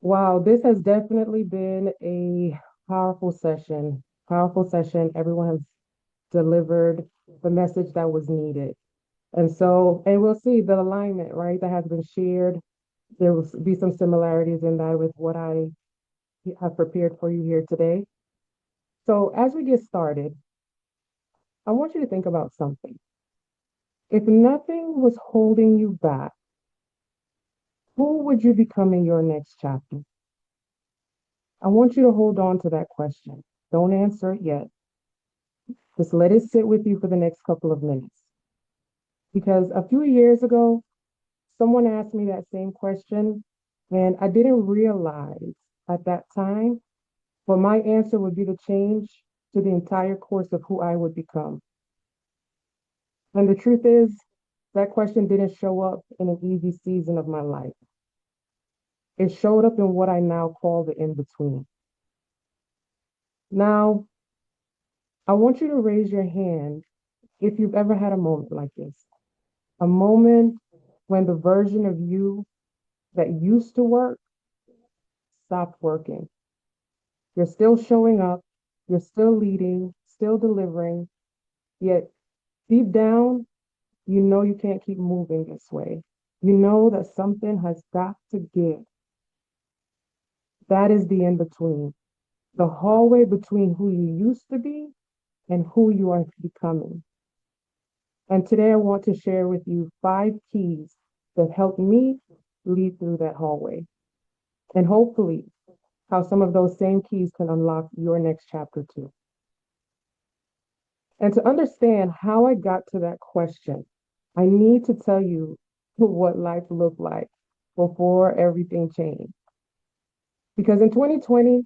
Wow, this has definitely been a powerful session. Powerful session. Everyone has delivered the message that was needed. And we'll see the alignment, right, that has been shared. There will be some similarities in that with what I have prepared for you here today. So, as we get started, I want you to think about something. If nothing was holding you back, who would you become in your next chapter? I want you to hold on to that question. Don't answer it yet. Just let it sit with you for the next couple of minutes. Because a few years ago, someone asked me that same question, and I didn't realize at that time, but my answer would be the change to the entire course of who I would become. And the truth is, that question didn't show up in an easy season of my life. It showed up in what I now call the in between. Now, I want you to raise your hand if you've ever had a moment like this, a moment when the version of you that used to work stopped working. You're still showing up, you're still leading, still delivering, yet deep down, you know you can't keep moving this way. You know that something has got to give. That is the in between, the hallway between who you used to be and who you are becoming. And today I want to share with you 5 keys that helped me lead through that hallway. And hopefully, how some of those same keys can unlock your next chapter too. And to understand how I got to that question, I need to tell you what life looked like before everything changed. Because in 2020,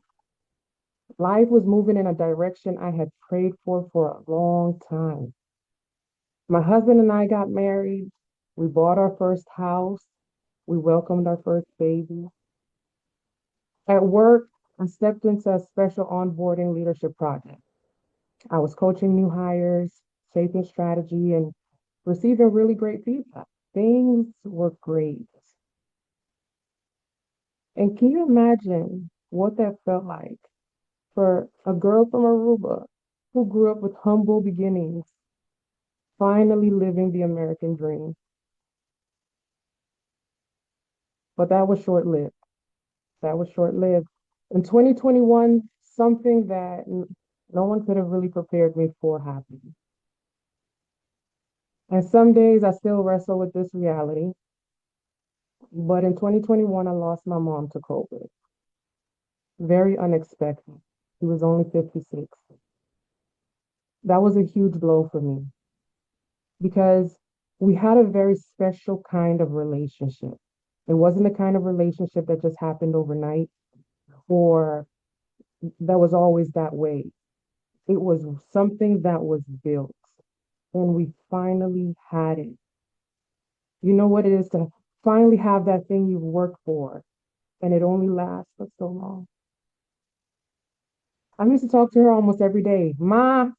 life was moving in a direction I had prayed for a long time. My husband and I got married. We bought our first house. We welcomed our first baby. At work, I stepped into a special onboarding leadership project. I was coaching new hires, shaping strategy, and receiving really great feedback. Things were great. And can you imagine what that felt like for a girl from Aruba who grew up with humble beginnings, finally living the American dream? But that was short lived. That was short lived. In 2021, something that no one could have really prepared me for happened. And some days I still wrestle with this reality. But in 2021, I lost my mom to COVID. Very unexpected. She was only 56. That was a huge blow for me because we had a very special kind of relationship. It wasn't the kind of relationship that just happened overnight or that was always that way. It was something that was built and we finally had it. You know what it is to finally have that thing you've worked for and it only lasts for so long. I used to talk to her almost every day. Ma,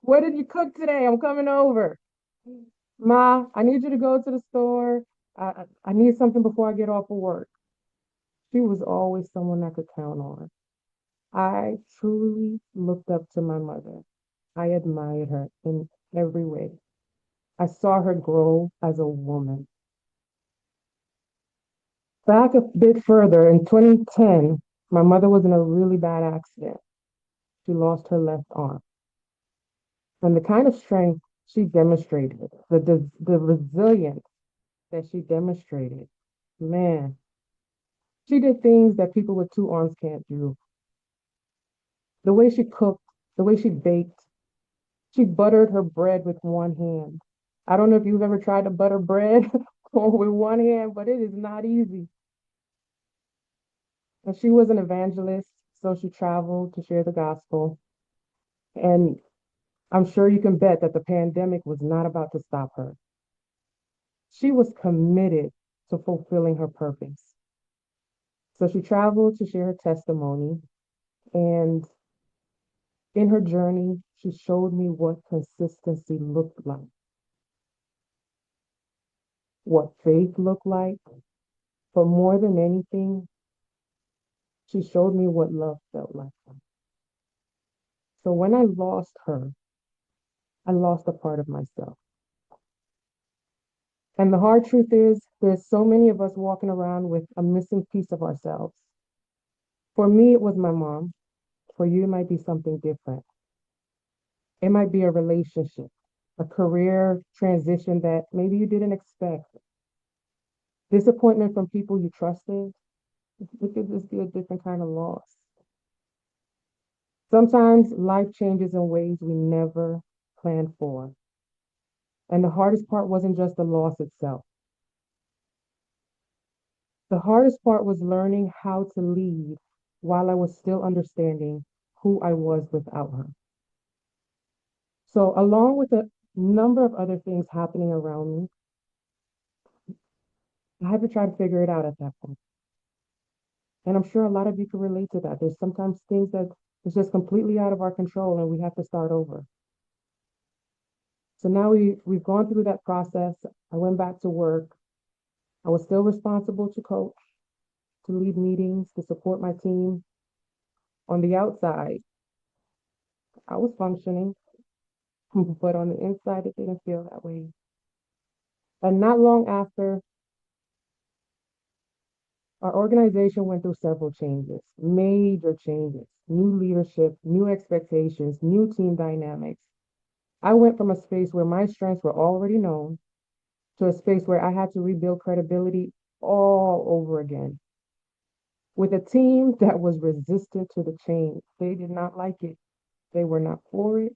what did you cook today? I'm coming over. Ma, I need you to go to the store. I need something before I get off of work. She was always someone I could count on. I truly looked up to my mother. I admired her in every way. I saw her grow as a woman. Back a bit further, in 2010, my mother was in a really bad accident. She lost her left arm. And the kind of strength she demonstrated, the resilience that she demonstrated, man, she did things that people with 2 arms can't do. The way she cooked, the way she baked, she buttered her bread with one hand. I don't know if you've ever tried to butter bread with one hand, but it is not easy. And she was an evangelist, so she traveled to share the gospel. And I'm sure you can bet that the pandemic was not about to stop her. She was committed to fulfilling her purpose. So she traveled to share her testimony. And in her journey, she showed me what consistency looked like, what faith looked like, but more than anything, She showed me what love felt like. So when I lost her, I lost a part of myself. And the hard truth is, there's so many of us walking around with a missing piece of ourselves. For me, it was my mom. For you, it might be something different. It might be a relationship, a career transition that maybe you didn't expect, disappointment from people you trusted. It could just be a different kind of loss. Sometimes life changes in ways we never planned for. And the hardest part wasn't just the loss itself. The hardest part was learning how to lead while I was still understanding who I was without her. So, along with a number of other things happening around me, I had to try to figure it out at that point. And I'm sure a lot of you can relate to that. There's sometimes things that is just completely out of our control and we have to start over. So now we've gone through that process. I went back to work. I was still responsible to coach, to lead meetings, to support my team. On the outside, I was functioning, but on the inside, it didn't feel that way. And not long after, our organization went through several changes, major changes, new leadership, new expectations, new team dynamics. I went from a space where my strengths were already known to a space where I had to rebuild credibility all over again with a team that was resistant to the change. They did not like it. They were not for it.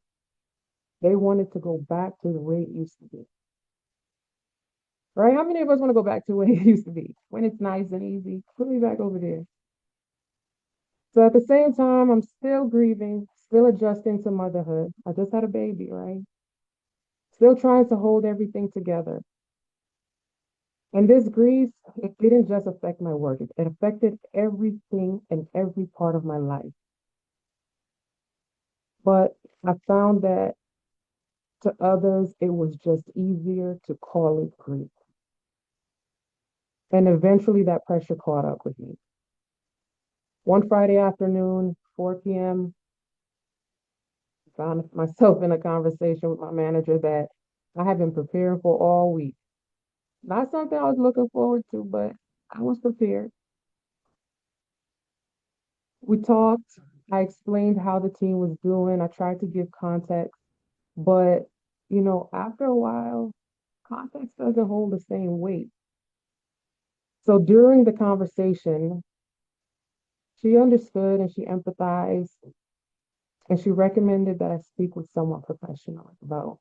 They wanted to go back to the way it used to be. Right? How many of us want to go back to the way it used to be when it's nice and easy? Put me back over there. So at the same time, I'm still grieving, still adjusting to motherhood. I just had a baby, right? Still trying to hold everything together. And this grief, it didn't just affect my work, it affected everything and every part of my life. But I found that to others, it was just easier to call it grief. And eventually that pressure caught up with me. One Friday afternoon, 4 p.m., I found myself in a conversation with my manager that I had been preparing for all week. Not something I was looking forward to, but I was prepared. We talked. I explained how the team was doing. I tried to give context, but after a while, context doesn't hold the same weight. So during the conversation, she understood and she empathized and she recommended that I speak with someone professional about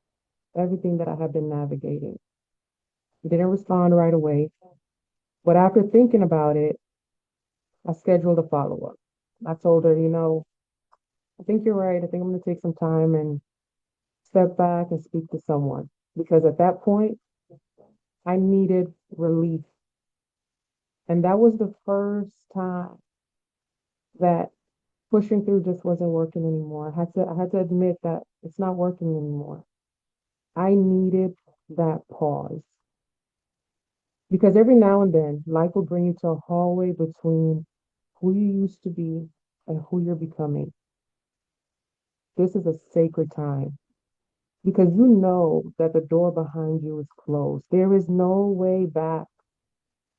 everything that I have been navigating. She didn't respond right away, but after thinking about it, I scheduled a follow-up. I told her, I think you're right. I think I'm going to take some time and step back and speak to someone because at that point, I needed relief. And that was the first time that pushing through just wasn't working anymore. I had to admit that it's not working anymore. I needed that pause because every now and then life will bring you to a hallway between who you used to be and who you're becoming. This is a sacred time because you know that the door behind you is closed. There is no way back,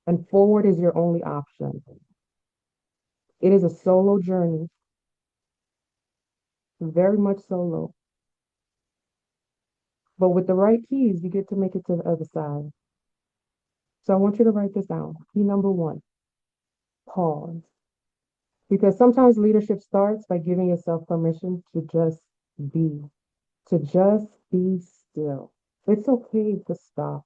and forward is your only option. It is a solo journey, very much solo, but with the right keys, you get to make it to the other side. So I want you to write this down. Key number one, pause. Because sometimes leadership starts by giving yourself permission be, to just be still. It's okay to stop.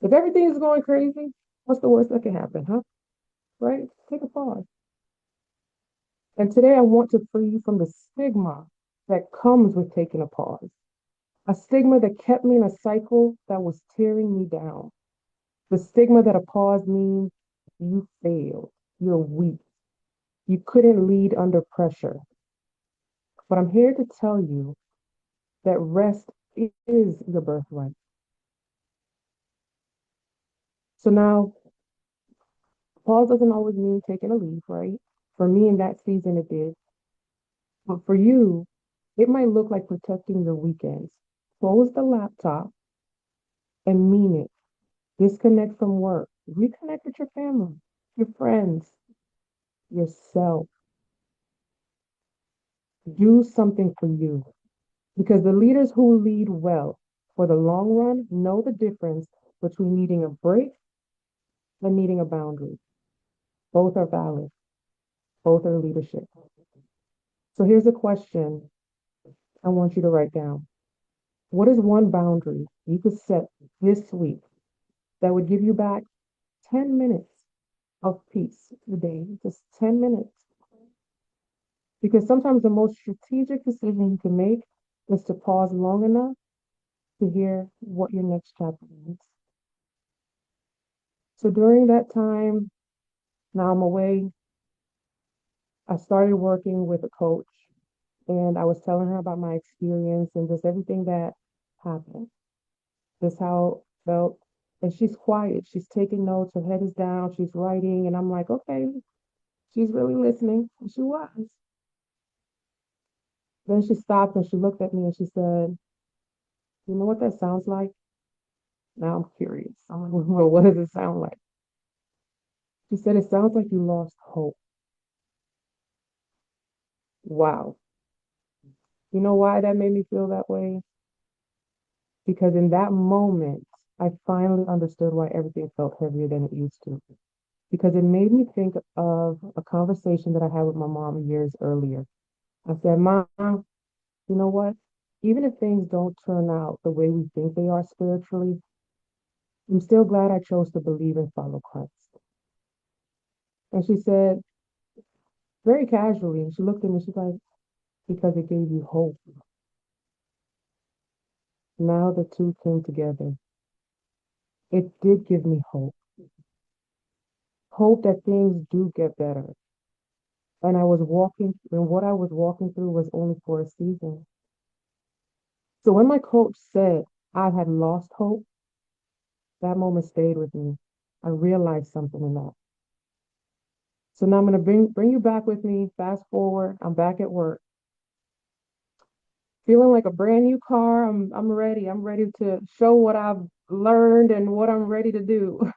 If everything is going crazy, what's the worst that can happen, huh? Right? Take a pause. And today I want to free you from the stigma that comes with taking a pause. A stigma that kept me in a cycle that was tearing me down. The stigma that a pause means you failed, you're weak, you couldn't lead under pressure. But I'm here to tell you that rest is your birthright. So now, pause doesn't always mean taking a leave, right? For me in that season, it did. But for you, it might look like protecting your weekends. Close the laptop and mean it. Disconnect from work. Reconnect with your family, your friends, yourself. Do something for you. Because the leaders who lead well for the long run know the difference between needing a break and needing a boundary. Both are valid. Both are leadership. So here's a question I want you to write down. What is one boundary you could set this week that would give you back 10 minutes of peace a day? Just 10 minutes. Because sometimes the most strategic decision you can make is to pause long enough to hear what your next chapter is. So during that time, now I'm away, I started working with a coach and I was telling her about my experience and just everything that happened, just how it felt. And she's quiet. She's taking notes. Her head is down. She's writing. And I'm like, okay, she's really listening. And she was. Then she stopped and she looked at me and she said, you know what that sounds like? Now I'm curious. I'm like, well, what does it sound like? She said, it sounds like you lost hope. Wow. You know why that made me feel that way? Because in that moment, I finally understood why everything felt heavier than it used to. Because it made me think of a conversation that I had with my mom years earlier. I said, Mom, you know what? Even if things don't turn out the way we think they are spiritually, I'm still glad I chose to believe and follow Christ. And she said, very casually, and she looked at me, she's like, because it gave you hope. Now the two came together. It did give me hope. Hope that things do get better. And what I was walking through was only for a season. So when my coach said I had lost hope, that moment stayed with me. I realized something in that. So now I'm gonna bring you back with me. Fast forward, I'm back at work, feeling like a brand new car. I'm ready. I'm ready to show what I've learned and what I'm ready to do.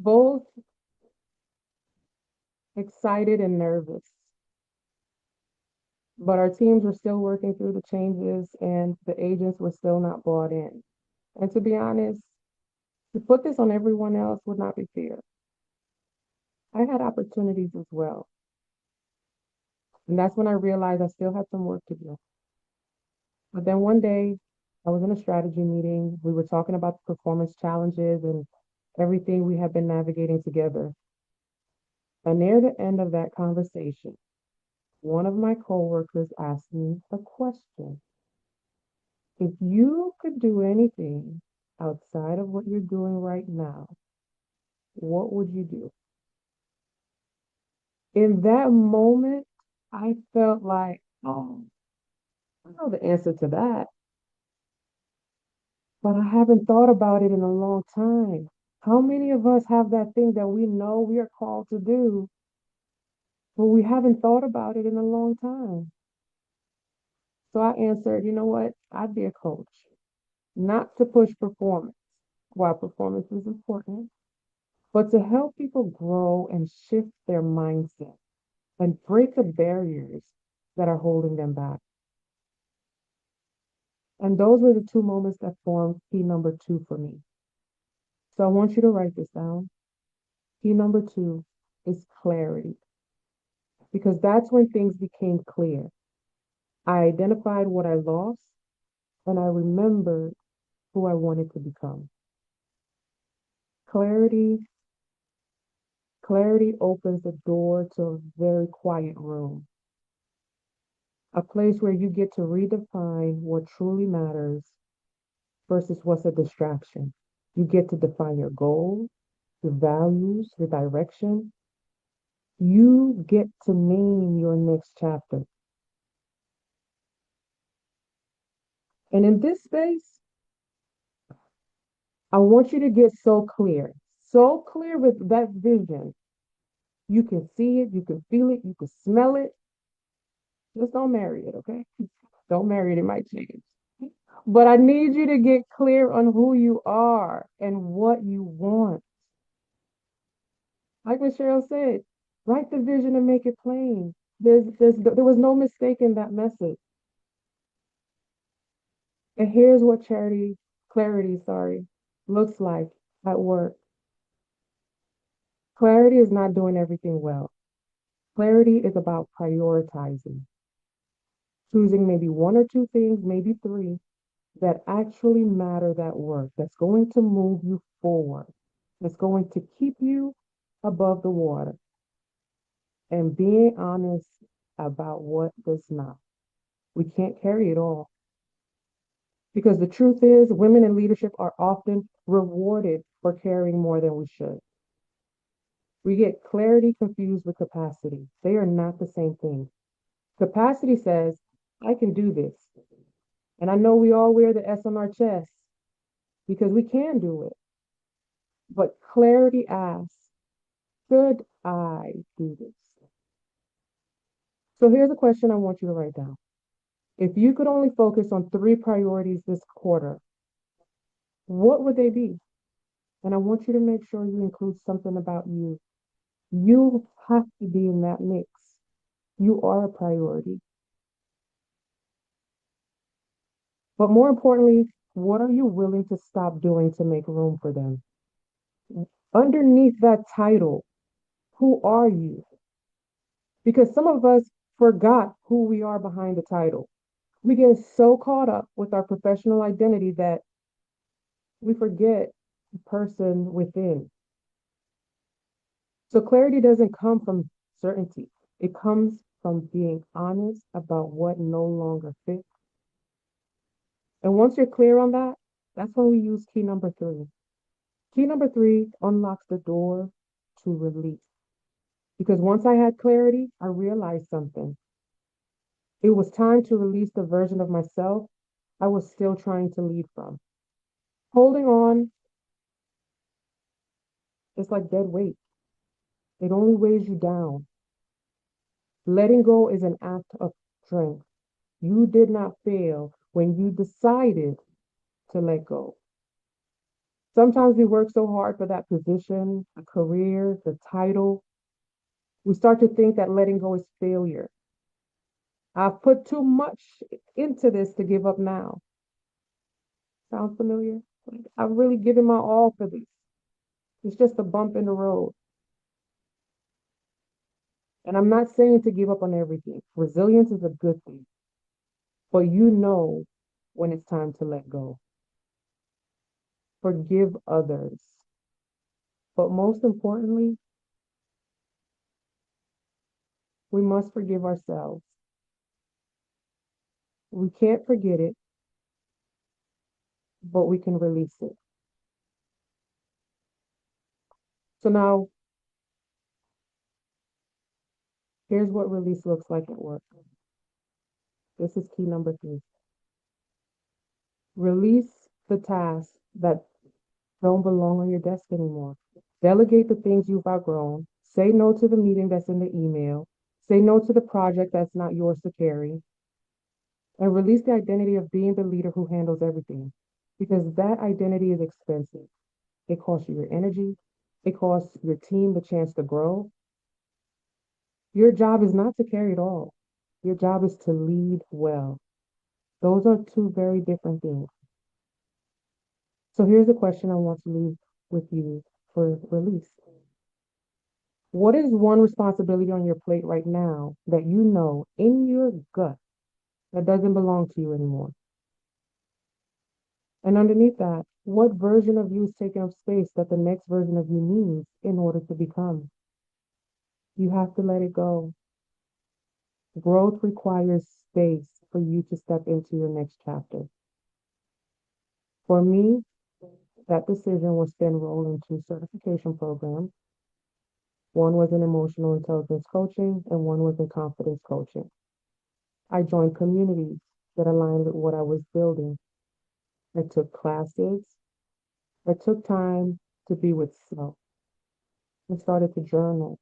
Both excited and nervous. But our teams were still working through the changes and the agents were still not bought in. And to be honest, to put this on everyone else would not be fair. I had opportunities as well. And that's when I realized I still had some work to do. But then one day, I was in a strategy meeting. We were talking about the performance challenges and everything we had been navigating together. And near the end of that conversation, one of my coworkers asked me a question. If you could do anything outside of what you're doing right now, what would you do? In that moment, I felt like, oh, I know the answer to that, but I haven't thought about it in a long time. How many of us have that thing that we know we are called to do, but we haven't thought about it in a long time? So I answered, you know what? I'd be a coach, not to push performance, while performance is important, but to help people grow and shift their mindset and break the barriers that are holding them back. And those were the two moments that formed key number two for me. So I want you to write this down. Key number two is clarity, because that's when things became clear. I identified what I lost and I remembered who I wanted to become. Clarity, clarity opens the door to a very quiet room, a place where you get to redefine what truly matters versus what's a distraction. You get to define your goals, your values, your direction. You get to name your next chapter. And in this space, I want you to get so clear with that vision, You can see it, you can feel it, you can smell it. Just don't marry it, okay? Don't marry it, it might change. But I need you to get clear on who you are and what you want. Like what Cheryl said, write the vision and make it plain. There was no mistake in that message. And here's what clarity, looks like at work. Clarity is not doing everything well. Clarity is about prioritizing, choosing maybe one or two things, maybe three, that actually matter that work, that's going to move you forward, that's going to keep you above the water, and being honest about what does not. We can't carry it all. Because the truth is, women in leadership are often rewarded for carrying more than we should. We get clarity confused with capacity. They are not the same thing. Capacity says, I can do this. And I know we all wear the S on our chest because we can do it. But clarity asks, should I do this? So here's a question I want you to write down. If you could only focus on three priorities this quarter, what would they be? And I want you to make sure you include something about you. You have to be in that mix. You are a priority. But more importantly, what are you willing to stop doing to make room for them? Underneath that title, who are you? Because some of us forgot who we are behind the title. We get so caught up with our professional identity that we forget the person within. So clarity doesn't come from certainty. It comes from being honest about what no longer fits. And once you're clear on that, that's when we use key number three. Key number three unlocks the door to release. Because once I had clarity, I realized something. It was time to release the version of myself I was still trying to lead from. Holding on is like dead weight. It only weighs you down. Letting go is an act of strength. You did not fail when you decided to let go. Sometimes we work so hard for that position, a career, the title. We start to think that letting go is failure. I've put too much into this to give up now. Sound familiar? I've really given my all for this. It's just a bump in the road. And I'm not saying to give up on everything. Resilience is a good thing. But you know when it's time to let go. Forgive others. But most importantly, we must forgive ourselves. We can't forget it, but we can release it. So now, here's what release looks like at work. This is key number three. Release the tasks that don't belong on your desk anymore. Delegate the things you've outgrown. Say no to the meeting that's in the email. Say no to the project that's not yours to carry. And release the identity of being the leader who handles everything. Because that identity is expensive. It costs you your energy. It costs your team the chance to grow. Your job is not to carry it all. Your job is to lead well. Those are two very different things. So here's a question I want to leave with you for release. What is one responsibility on your plate right now that you know in your gut that doesn't belong to you anymore? And underneath that, what version of you is taking up space that the next version of you needs in order to become? You have to let it go. Growth requires space for you to step into your next chapter. For me, that decision was to enroll in two certification programs. One was in emotional intelligence coaching and one was in confidence coaching. I joined communities that aligned with what I was building. I took classes. I took time to be with self. I started to journal.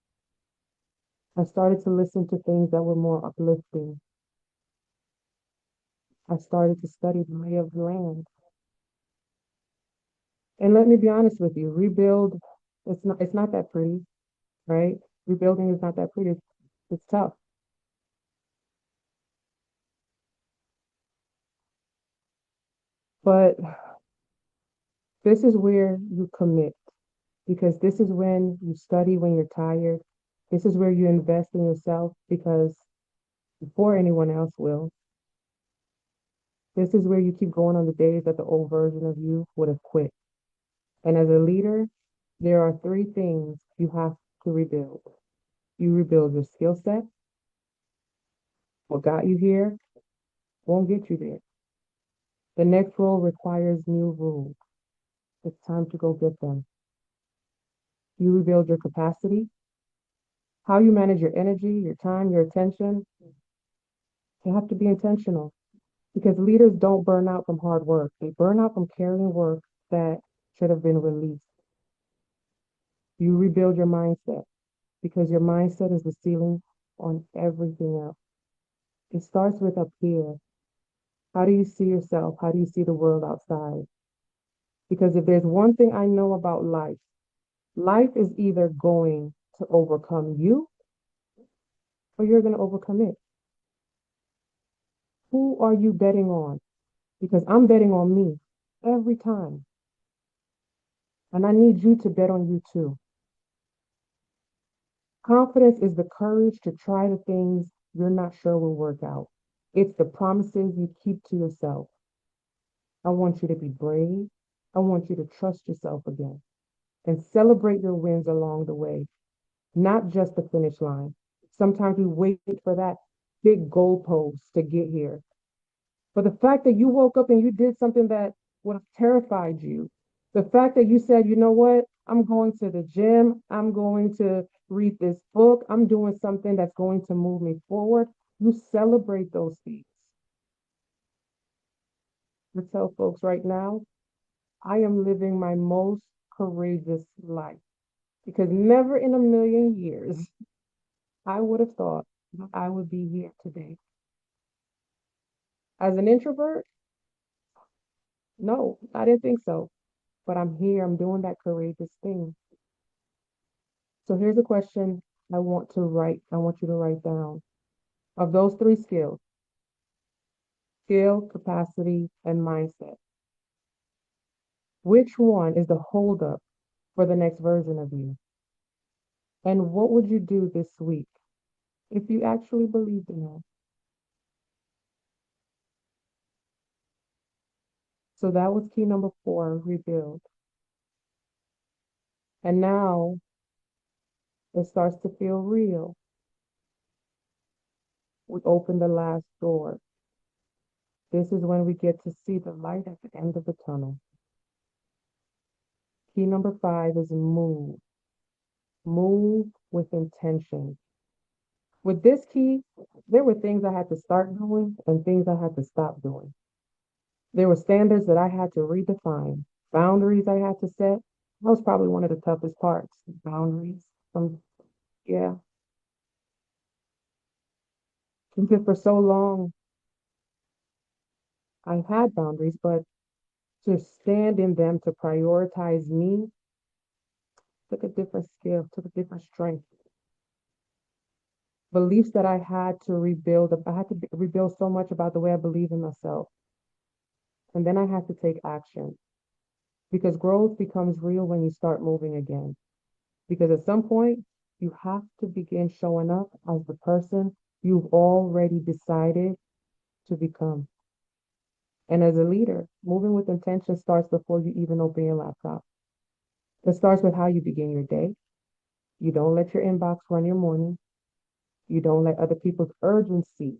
I started to listen to things that were more uplifting. I started to study the lay of the land. And let me be honest with you, rebuild, it's not that pretty, right? Rebuilding is not that pretty. It's tough. But this is where you commit because this is when you study when you're tired. This is where you invest in yourself because before anyone else will. This is where you keep going on the days that the old version of you would have quit. And as a leader, there are three things you have to rebuild. You rebuild your skill set. What got you here won't get you there. The next role requires new rules. It's time to go get them. You rebuild your capacity, how you manage your energy, your time, your attention. You have to be intentional because leaders don't burn out from hard work. They burn out from carrying work that should have been released. You rebuild your mindset because your mindset is the ceiling on everything else. It starts with up here. How do you see yourself? How do you see the world outside? Because if there's one thing I know about life, life is either going to overcome you or you're going to overcome it. Who are you betting on? Because I'm betting on me every time. And I need you to bet on you too. Confidence is the courage to try the things you're not sure will work out. It's the promises you keep to yourself. I want you to be brave. I want you to trust yourself again and celebrate your wins along the way, not just the finish line. Sometimes we wait for that big goalpost to get here. But the fact that you woke up and you did something that would have terrified you, the fact that you said, you know what, I'm going to the gym, I'm going to read this book, I'm doing something that's going to move me forward, you celebrate those things. I tell folks right now, I am living my most courageous life because never in a million years I would have thought that I would be here today. As an introvert, no, I didn't think so. But I'm here, I'm doing that courageous thing. So here's a question I want you to write down. Of those three skills, skill, capacity, and mindset, which one is the holdup for the next version of you? And what would you do this week if you actually believed in it? So that was key number four, rebuild. And now it starts to feel real. We open the last door. This is when we get to see the light at the end of the tunnel. Key number five is move. Move with intention. With this key, there were things I had to start doing and things I had to stop doing. There were standards that I had to redefine, boundaries I had to set. That was probably one of the toughest parts. Boundaries. Yeah, because for so long I had boundaries, but to stand in them, to prioritize me, took a different skill, took a different strength. Beliefs that I had to rebuild. I had to rebuild so much about the way I believe in myself. And then I had to take action because growth becomes real when you start moving again. Because at some point, you have to begin showing up as the person you've already decided to become. And as a leader, moving with intention starts before you even open your laptop. It starts with how you begin your day. You don't let your inbox run your morning. You don't let other people's urgency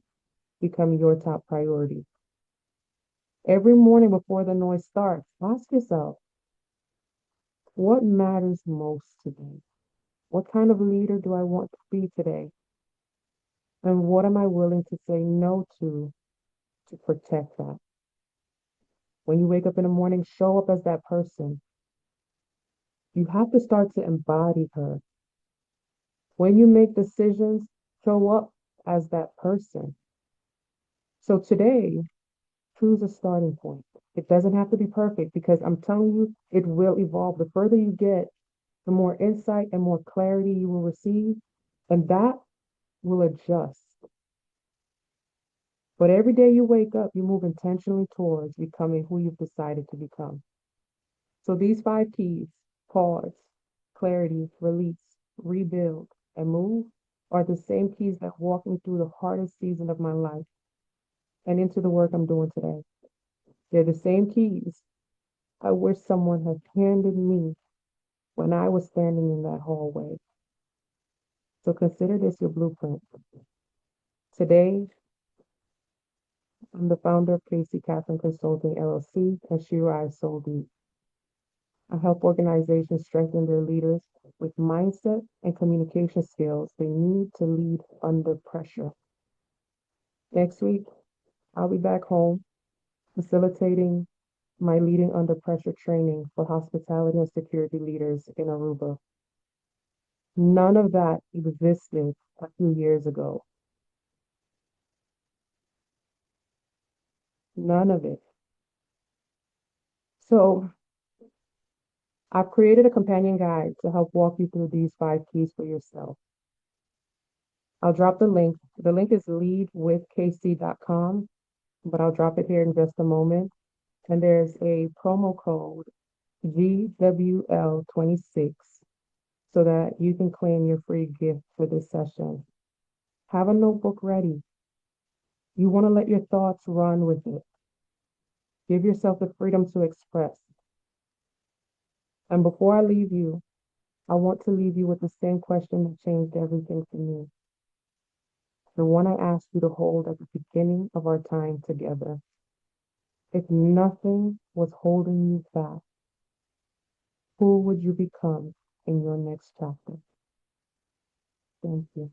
become your top priority. Every morning before the noise starts, ask yourself, what matters most today? What kind of leader do I want to be today? And what am I willing to say no to protect that? When you wake up in the morning, show up as that person. You have to start to embody her. When you make decisions, show up as that person. So today, choose a starting point. It doesn't have to be perfect because I'm telling you, it will evolve. The further you get, the more insight and more clarity you will receive, and that will adjust. But every day you wake up, you move intentionally towards becoming who you've decided to become. So these five keys, pause, clarity, release, rebuild, and move, are the same keys that walk me through the hardest season of my life and into the work I'm doing today. They're the same keys I wish someone had handed me when I was standing in that hallway. So consider this your blueprint. Today, I'm the founder of Cathlin Consulting LLC and Shira Soul Deep. I help organizations strengthen their leaders with mindset and communication skills they need to lead under pressure. Next week, I'll be back home facilitating my leading under pressure training for hospitality and security leaders in Aruba. None of that existed a few years ago. None of it. So I've created a companion guide to help walk you through these five keys for yourself. I'll drop the link. The link is leadwithkc.com, but I'll drop it here in just a moment. And there's a promo code GWL26 so that you can claim your free gift for this session. Have a notebook ready. You want to let your thoughts run with it. Give yourself the freedom to express. And before I leave you, I want to leave you with the same question that changed everything for me. The one I asked you to hold at the beginning of our time together. If nothing was holding you back, who would you become in your next chapter? Thank you.